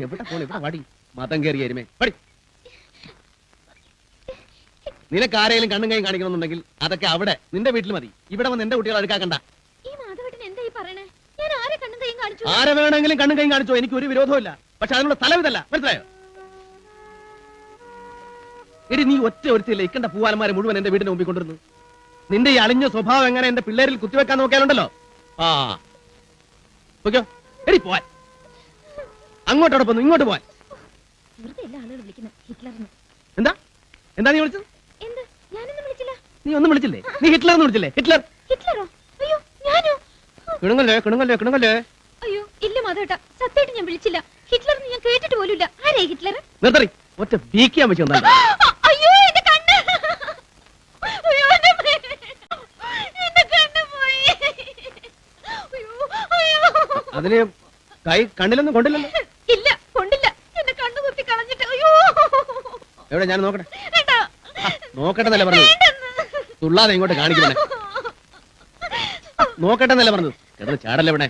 എവിടെ പോണ ഇവിടെ വടി മതം കയറി എരുമേ പടി. നിനക്ക് ആരെങ്കിലും കണ്ണും കൈയും കാണിക്കണമെന്നുണ്ടെങ്കിൽ അതൊക്കെ അവിടെ നിന്റെ വീട്ടിൽ മതി. ഇവിടെ വന്ന് എന്റെ കുട്ടികളെ അടുക്കാക്കണ്ട. ആരെ വേണമെങ്കിലും കണ്ണും കൈയും കാണിച്ചോ, എനിക്ക് ഒരു വിരോധമില്ല. പക്ഷെ അതിനുള്ള സ്ഥലം ഇതല്ല, മനസ്സിലായോ? എടി നീ ഒറ്റ ഒരുത്തില്ല ഇക്കണ്ട പൂവാലന്മാരെ മുഴുവൻ എന്റെ വീടിന് മുമ്പിൽ കൊണ്ടിരുന്നു. നിന്റെ ഈ അളിഞ്ഞ സ്വഭാവം എങ്ങനെ എന്റെ പിള്ളേരിൽ കുത്തിവെക്കാൻ നോക്കിയാലുണ്ടല്ലോ. ആ ഓക്കോ എടി പോവാൻ. അങ്ങോട്ടോടെ പോന്നു, ഇങ്ങോട്ട് പോവാൻ. എന്താ എന്താ നീ വിളിച്ചത്? നീ ഒന്നും വിളിച്ചില്ലേ? നീ ഹിറ്റ്ലർ എന്ന് വിളിച്ചില്ലേ? ഹിറ്റ്ലർ കിണുങ്ങല്ലേ കിണുങ്ങല്ലേ കിണുങ്ങല്ലേ. അയ്യോ ഇല്ല മാധവേട്ടാ, സത്യമായിട്ട് ഞാൻ വിളിച്ചില്ല. ഹിറ്റ്ലർ ഞാൻ കേട്ടിട്ട് പോലുമില്ല. ആരേ ഹിറ്റ്ലർ? നിർത്തറി ഒറ്റ വീക്കിയാൻ വെച്ചു. അയ്യോ എന്റെ കണ്ണ്, അയ്യോ എന്റെ കണ്ണ് പോയി. അതിന് കൈ കണ്ണിലൊന്നും കൊണ്ടില്ലല്ലോ. ഇല്ല കൊണ്ടില്ല, എന്റെ കണ്ണ് കുത്തി കളഞ്ഞിട്ട്. അയ്യോ എവിടെ ഞാൻ നോക്കട്ടെ. നോക്കട്ടെ എന്നല്ലേ പറഞ്ഞത്, തുള്ളാതെ ഇങ്ങോട്ട് കാണിക്കണേ. നോക്കട്ടെ എന്നല്ലേ പറഞ്ഞത്. കിടന്ന് ചാടല്ലേ ഇവിടെ.